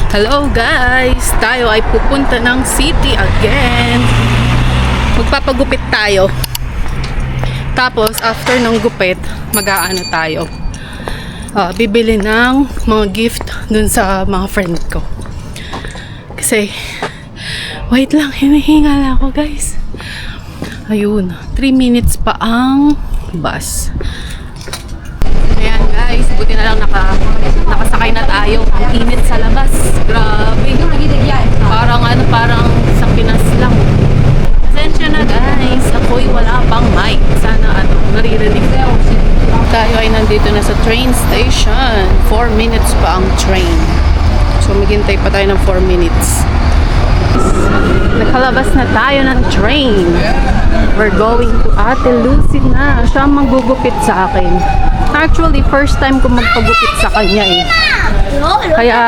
Hello guys! Tayo ay pupunta ng city again. Magpapagupit tayo. Tapos after ng gupit, mag-aano tayo. Bibili ng mga gift dun sa mga friend ko. Kasi, wait lang, hinihingal ako guys. Ayun, 3 minutes pa ang bus. Ayan guys, buti na lang nakasakay na tayo. Ang init sa labas. Grabe. Parang sa Pinas lang. Pasensya na guys, ako'y wala pang mic. Sana naririnig. Tayo ay nandito na sa train station. 4 minutes pa ang train. So maghintay pa tayo ng 4 minutes. Nakalabas na tayo ng train. We're going to Ate Lucy na. Siya ang manggugupit sa akin. Actually, first time ko magpagupit sa kanya eh. Kaya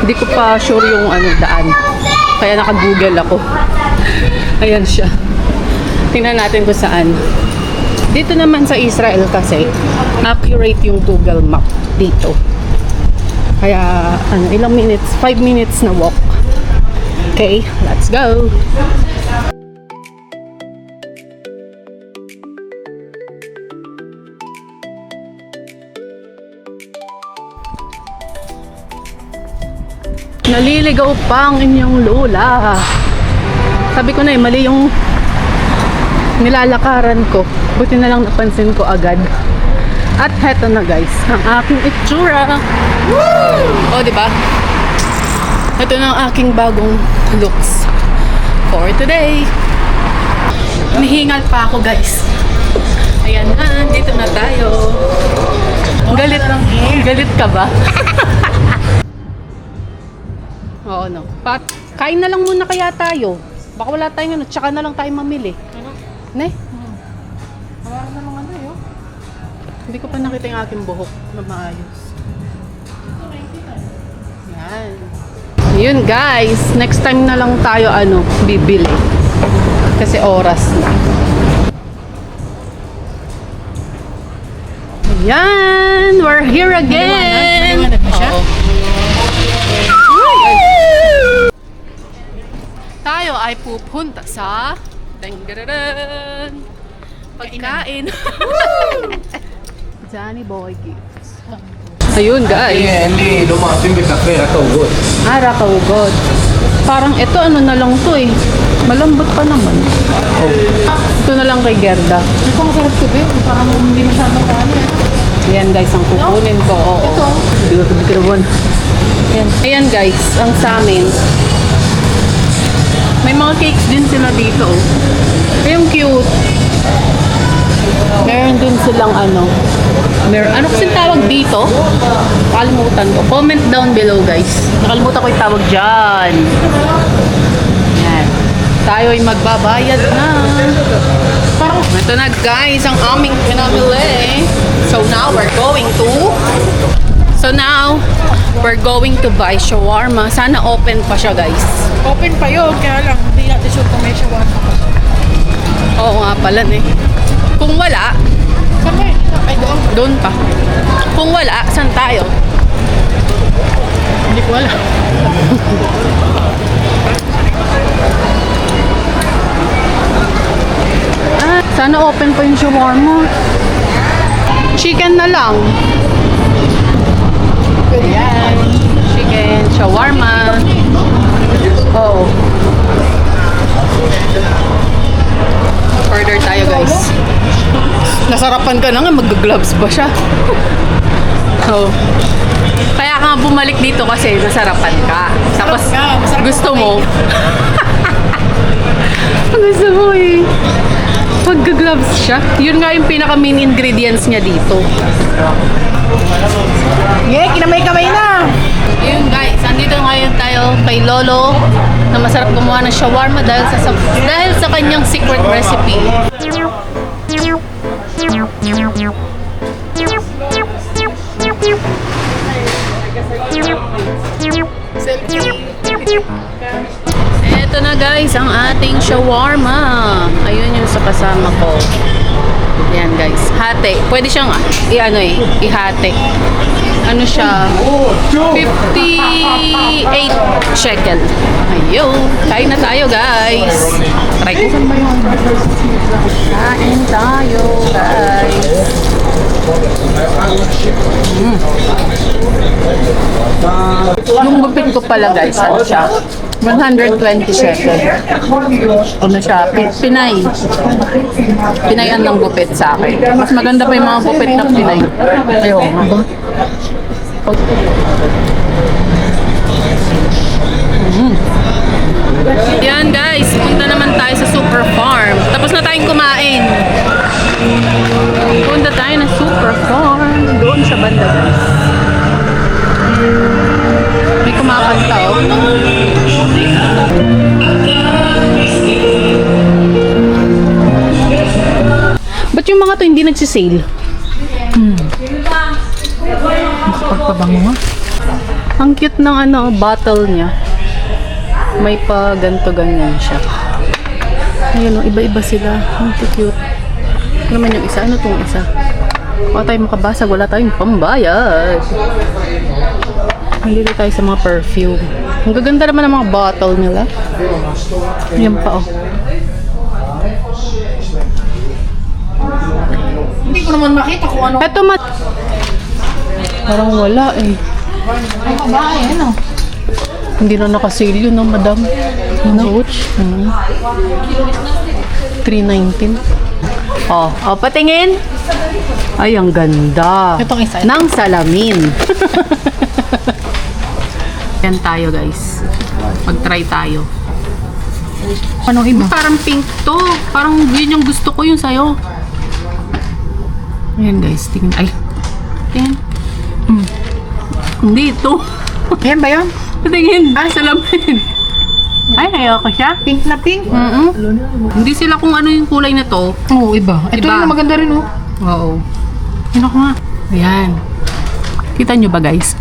hindi ko pa sure yung daan. Kaya naka-google ako. Ayan siya. Tingnan natin kung saan. Dito naman sa Israel kasi, accurate yung Google Map dito. Kaya, ilang minutes? 5 minutes na walk. Okay, let's go! Naliligaw pa ang inyong lola. Sabi ko na mali yung nilalakaran ko. Buti na lang napansin ko agad. At heto na guys, ang aking itsura. Woo! O, diba? Ito na ang aking bagong looks for today. Nihingal pa ako guys. Ayan na, dito na tayo. Galit ka ba? Oo, no. Kain na lang muna kaya tayo. Baka wala tayong tsaka na lang tayo mamili. Ne? Wala na lang yun. Hindi ko pa nakita yung aking buhok na maayos. Yan. Yun guys, next time na lang tayo bibili. Kasi oras na. Yan! We're here again! Tayo ay pupunta sa pagkain. Johnny Boy Gifts. Ayun guys. Hindi dumating yung kape na kaugot. Kaugot. Parang ito na lang to eh. Malambot pa naman. Ito na lang kay Gerda. Ito masarap to eh. Parang hindi masyadong kami. Yan guys, ang kukunin ko. Oo. Ito. Ayan guys, ang sa amin. May mga cakes din sila dito. Yung cute. Meron din silang ano kasi tawag dito? Nakalimutan ko. Comment down below guys. Nakalimutan ko yung tawag dyan. Yan. Tayo ay magbabayad na. Ito na guys, ang aming pinamili. So now we're going to buy shawarma. Sana open pa siya guys. Open pa yun. Kaya lang, hindi natin sure kung may shawarma pa. Oo nga pala eh. Kung wala, Saan ba yun? Ay, doon. doon pa. Kung wala, saan tayo? Hindi ko alam. Sana open pa yung shawarma. Chicken na lang. Ayan. Chicken, shawarma. Oo. Order tayo guys. Nasarapan ka na nga, mag-gloves ba siya? Oo. Kaya ka nga bumalik dito kasi nasarapan ka. Tapos gusto mo. Gusto mo eh. Mag-gloves siya. Yun nga yung pinaka main ingredients niya dito. Kinamay-kamay na. Yun guys, andito ngayon tayo kay Lolo na masarap gumawa ng shawarma dahil sa kanyang secret recipe. Ito na guys, ang ating shawarma. Ayun yung sa kasama ko. Ayan guys, hati. Pwede siyang ihati. Ano siya? 58 shekel. Ayun. Kain na tayo guys. Try ko. Kain tayo guys. Yung gupit ko pala guys, ano siya? 120 shekel. Ano siya? Pinay. Pinayan ng gupit sa akin. Mas maganda pa yung mga gupit ng Pinay. Ayun. Yan guys, punta naman tayo sa Super Farm. Tapos na tayong kumain. Punta tayo na Super Farm. Doon sa banda guys. May kumakanta oh. Ba't yung mga to hindi nagsisale? Pagpabango nga. Ang cute ng bottle niya. May pa ganto-ganyan siya. Ayun oh, iba-iba sila. Ang cute. Ano naman yung isa? Ano tong isa? Wala tayong makabasag. Wala tayong pambayad. Nandito tayo sa mga perfume. Ang gaganda naman ng mga bottle nila. Yan pa oh. Hindi ko naman makita kung ano. Eto parang wala eh. Ang babae, ano? Hindi na nakasale yun, no, madam? Coach? 319. Oh, patingin. Ay, ang ganda. Itong isa. Nang salamin. Yan tayo, guys. Mag-try tayo. Anong iba? Parang pink to. Parang yun yung gusto ko yung sayo. Ayan, guys. Tingin. Ay. Tingin. Hindi ito. Yan ba yun? Patingin. Salamin. Ay, ayoko siya. Pink na pink? Hindi sila kung ano yung kulay na to. Oo, iba. Ito Iba. yung maganda rin, oh. Oo. Yun ako nga. Ayan. Kita nyo ba, guys?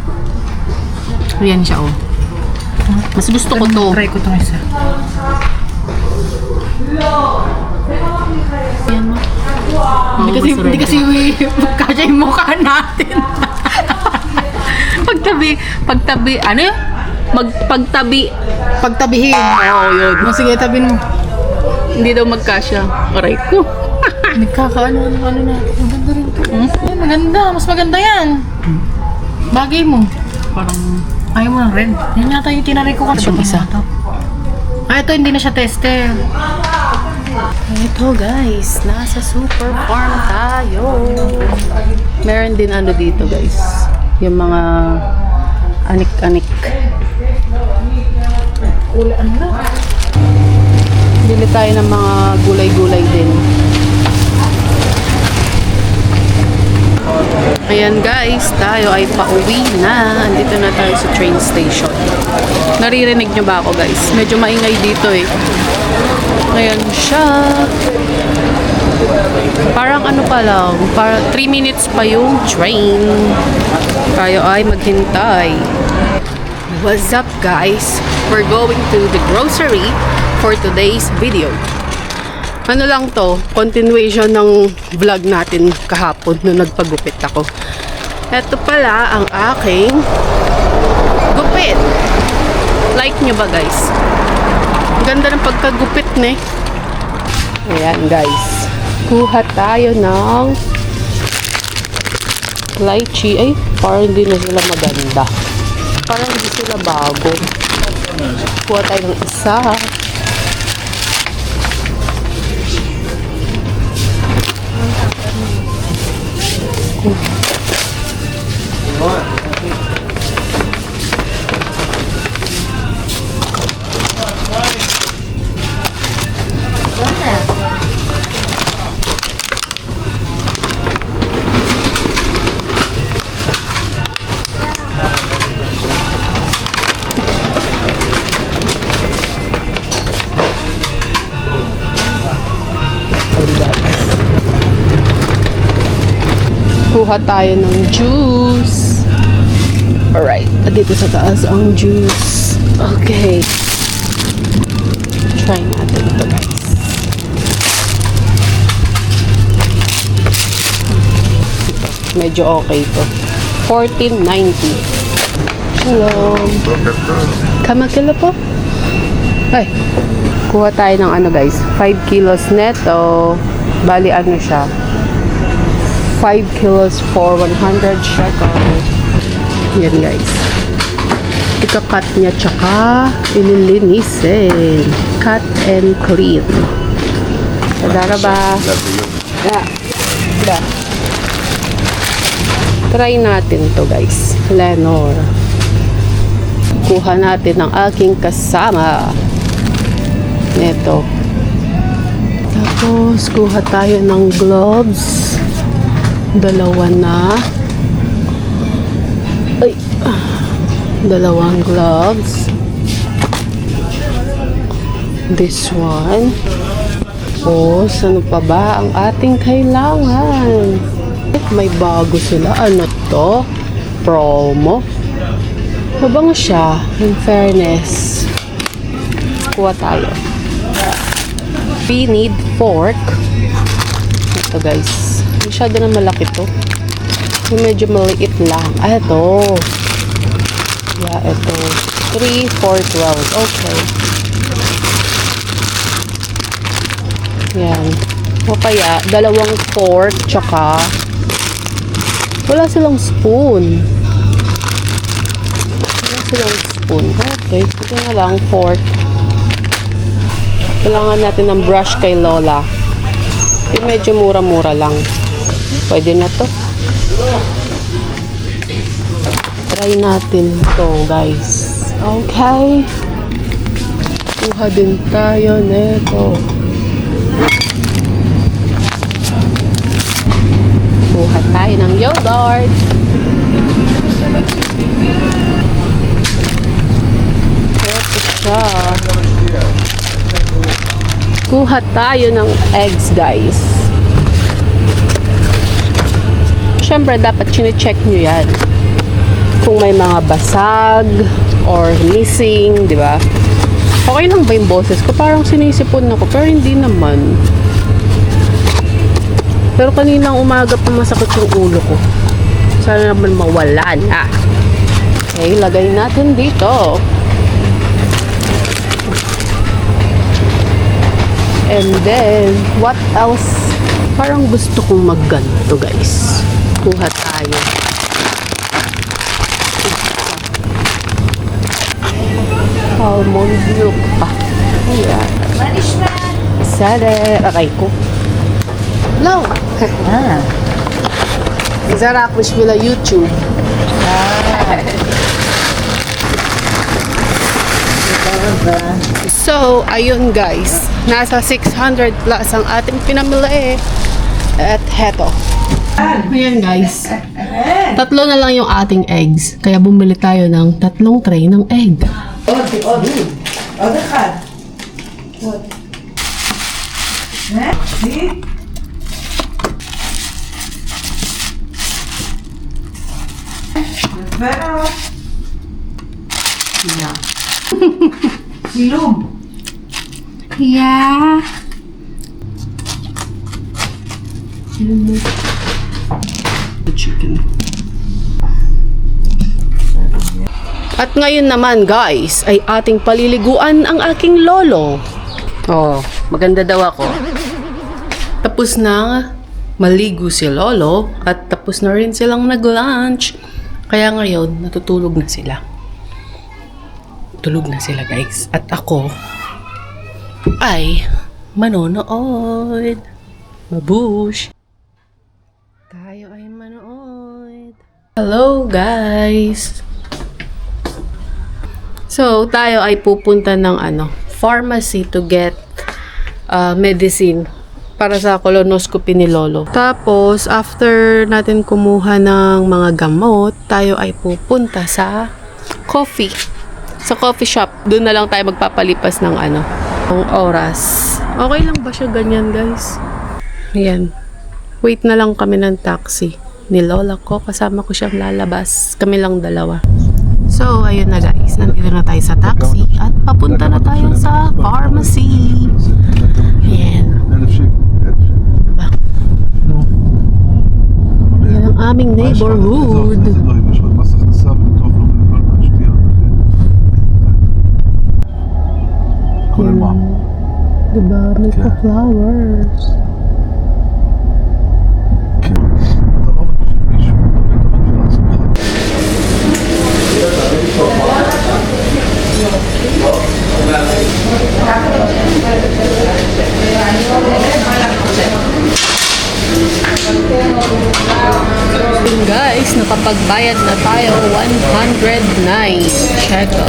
Ayan siya, oh. Mas gusto ko to. Try ko itong isa. Ayan mo. Hindi kasi magkasya yung mukha natin. Pagtabi, ano yun? Pagtabi. Pagtabihin. Oo, yun. Sige, tabi mo. Hindi daw magkasya. Aray ko. Nagkakaano natin. Maganda rin ito. Ay, maganda. Mas maganda yan. Bagay mo. Parang, Ayaw mo ng red. Yan yata yung tinaray ko kasi. Yung isa. Ito hindi na siya tester. ito guys, nasa Super Farm tayo. Meron din ano dito guys. Yung mga anik-anik. Bili tayo ng mga gulay-gulay din. Ayan guys, tayo ay pauwi na. Andito na tayo sa train station. Naririnig nyo ba ako guys? Medyo maingay dito eh. Ayan siya. Parang ano pa lang, parang 3 minutes pa yung train. Tayo ay maghintay. What's up guys? We're going to the grocery for today's video. Ano lang to, continuation ng vlog natin kahapon nung nagpagupit ako. Ito pala ang aking gupit. Like nyo ba guys? Ang ganda ng pagkagupit ne. Ayan guys. Kuha tayo ng lychee. Ay, parang hindi na sila maganda. Parang hindi sila bago. Kuha tayo ng isa. Kuha tayo ng juice. Alright, dito sa taas ang juice. Okay. Try natin ito guys. medyo okay to. 14.90. Hello. Kamakila po. Ay, kuha tayo ng ano guys, 5 kilos neto. Bali ano siya, 5 kilos for 100 shekel. Yan guys. Ika-cut niya tsaka ililinisin. Cut and clean. Sadaraba. Yeah. Yeah. Try natin to guys. Lenor. Kuha natin ang aking kasama. Neto. Tapos, kuha tayo ng gloves. Dalawa na. Ay. Dalawang gloves. This one. Tapos, ano pa ba ang ating kailangan? May bago sila. Ano to? Promo. Mabango siya. In fairness. Kuha tayo. We need fork. Ito guys. Masyado na malaki to. Medyo maliit lang. Ah, ito. Yeah, ito. 3, 4, 12. Okay. Yan. O kaya, dalawang fork, tsaka wala silang spoon. Wala silang spoon. Okay. Ito na lang, fork. Kailangan natin ng brush kay Lola. Yung medyo mura-mura lang. Pwede na to. Try natin to guys. Okay. Kuha din tayo neto. Kuha tayo ng yogurt. Ito siya. Kuha tayo ng eggs guys. Siyempre dapat chine-check nyo yan. Kung may mga basag or missing, di ba? Okay lang ba yung boses ko? Parang sinisipon ako, pero hindi naman. Pero kaninang umaga pa masakit yung ulo ko. Sana naman mawala na. Okay, lagay natin dito. And then, what else? Parang gusto kong magganto guys. Kuha tayo. Almond milk pa. Ayan. Sada. Aray ko. No. Zarak wish mila YouTube. So, ayun guys. Nasa 600 plus ang ating pinamili. At heto. Ayan guys. Tatlo na lang yung ating eggs. Kaya bumili tayo ng 3 tray ng egg. עוד אחד. יפה מאוד. צילום. Yeah. The chicken. At ngayon naman guys, ay ating paliliguan ang aking lolo. Oh, maganda daw ako. Tapos na maligo si lolo at tapos na rin silang nag-lunch. Kaya ngayon, natutulog na sila. Tulog na sila guys. At ako ay manonood. Mabush. Tayo ay manood. Hello guys. So, tayo ay pupunta ng pharmacy to get medicine para sa colonoscopy ni Lolo. Tapos, after natin kumuha ng mga gamot, tayo ay pupunta sa coffee. Sa coffee shop. Doon na lang tayo magpapalipas ng ng oras. Okay lang ba siya ganyan, guys? Ayan. Wait na lang kami ng taxi ni Lola ko. Kasama ko siyang lalabas. Kami lang dalawa. So, ayun na guys. Nandito na tayo sa taxi at papunta na tayo sa pharmacy. Ayan. Diba? Ayan ng aming neighborhood. לא, אם יש לך מס הכנסה וביטוח לאומי וכל מה שתהיה. כולל מה? Diba? May Okay. flowers. כן. אתה לא עובד בשביל מישהו, אתה עובד בשביל עצמך. Yun guys, nakapagbayad na tayo 109 shekel.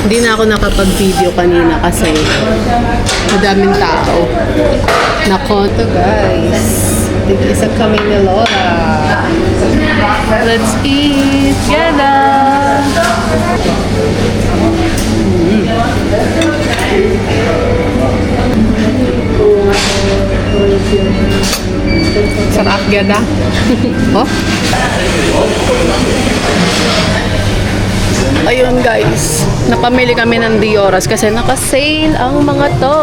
Hindi na ako nakapag-video kanina kasi madaming tao. Nakonto guys. Tig-isa kami ni Lola. Let's eat together. Sarap gada. Oh. Ayun guys, napamili kami ng Dioras kasi naka-sale ang mga to.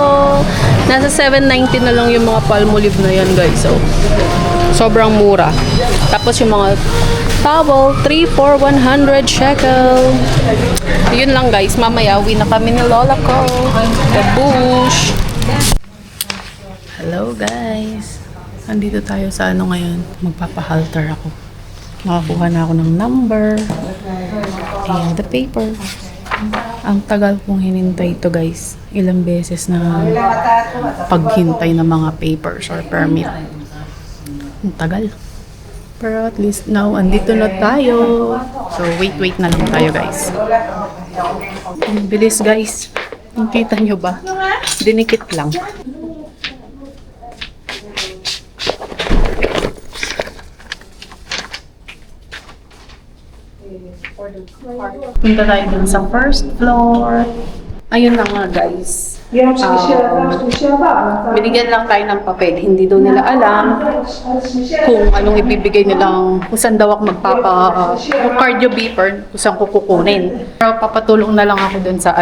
Nasa 7.90 na lang yung mga Palmolive na yan guys. So, sobrang mura. Tapos yung mga towel, 3 for 100 shekel. Yun lang guys, mamaya uwi na kami ni Lola ko. Kabush! Hello guys! Andito tayo sa ano ngayon. Magpapahalter ako. Nakakuha na ako ng number. And the paper. Ang tagal kong hinintay ito guys. Ilang beses na paghintay ng mga papers or permit. Ang tagal. Pero at least now, andito na tayo. So, wait na lang tayo guys. Ang bilis guys. Nakita nyo ba? Dinikit lang. Punta tayo dun sa first floor. Ayun na nga guys. Binigyan lang tayo ng papel. Hindi daw nila alam kung anong ibibigay nilang, kung saan daw ako yung cardio beeper, kung saan ko kukunin. Pero papatulong na lang ako dun sa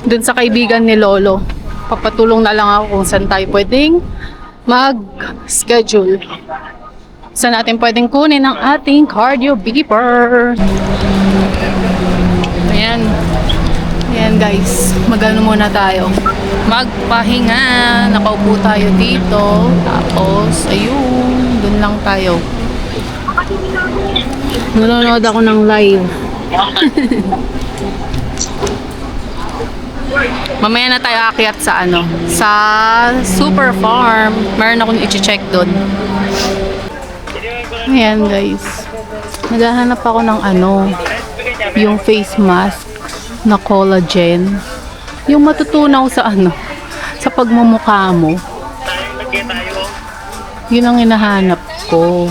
dun sa kaibigan ni Lolo. Papatulong na lang ako kung saan tayo pwedeng mag-schedule. Saan natin pwedeng kunin ang ating cardio beeper. Ayan. Ayan guys. Magano muna tayo. Magpahinga. Nakaupo tayo dito. Tapos, ayun. Dun lang tayo. Nanonood ako ng live. Mamaya na tayo aakyat sa sa Super Farm. Meron akong i-check doon. Ayan guys. Naghahanap ako ng yung face mask na collagen. Yung matutunaw sa sa pagmumukha mo. Yun ang hinahanap ko.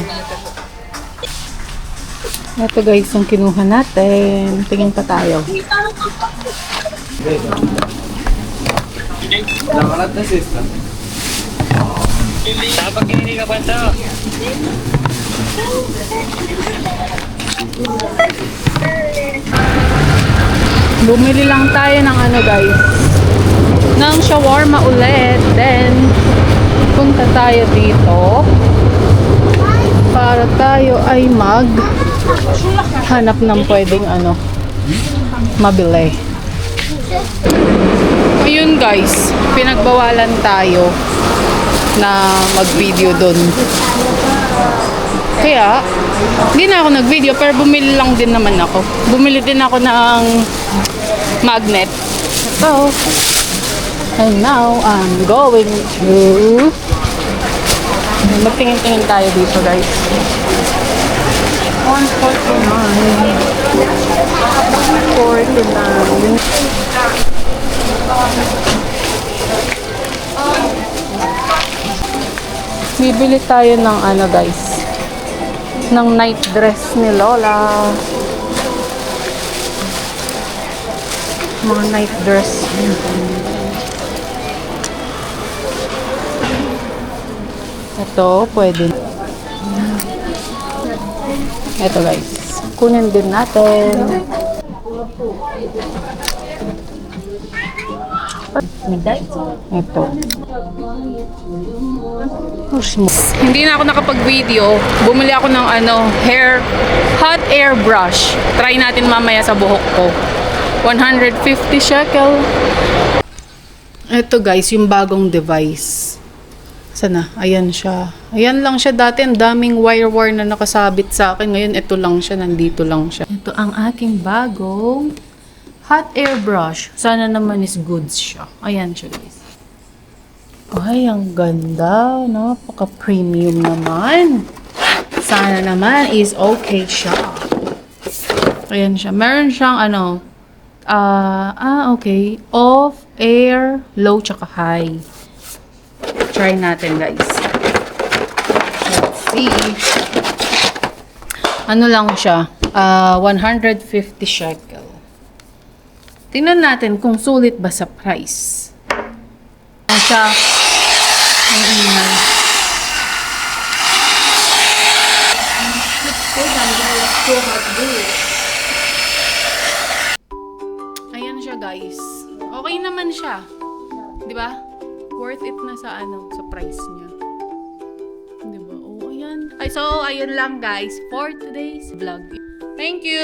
Ito guys, yung kinuha natin. Tingin pa tayo. Lamanat na sister. Dapat hindi ka banda. Bumili lang tayo ng guys, ng shawarma ulit. Then punta tayo dito para tayo ay hanap ng pwedeng mabili. Ayun guys, pinagbawalan tayo na mag-video doon. Kaya, hindi na ako nag-video pero bumili lang din naman ako. Bumili din ako ng magnet. So, and now I'm going to magtingin-tingin tayo dito guys. 149. Bibili tayo ng guys, ng night dress ni Lola. Mga night dress. Ito, pwede. Ito guys. Kunin din natin. Ito. Hindi na ako nakapag-video. Bumili ako ng hot air brush. Try natin mamaya sa buhok ko. 150 shekel. Ito guys, yung bagong device. Sana? Ayan siya. Ayan lang siya dati. Ang daming wire-wire na nakasabit sa akin. Ngayon, ito lang siya. Nandito lang siya. Ito ang aking bagong hot air brush. Sana naman is goods siya. Ayan siya guys. Ay, ang ganda. Napaka-premium naman. Sana naman is okay siya. Ayan siya. Meron siyang okay. Off, air, low, tsaka high. Try natin, guys. Let's see. Ano lang siya? 150 shekel. Tingnan natin kung sulit ba sa price. Ano siya? Ang ingay. Ayan siya, guys. Okay naman siya. 'Di ba? Worth it na sa sa price niya. 'Di ba? Oh, ayan. So ayun lang guys for today's vlog. Thank you.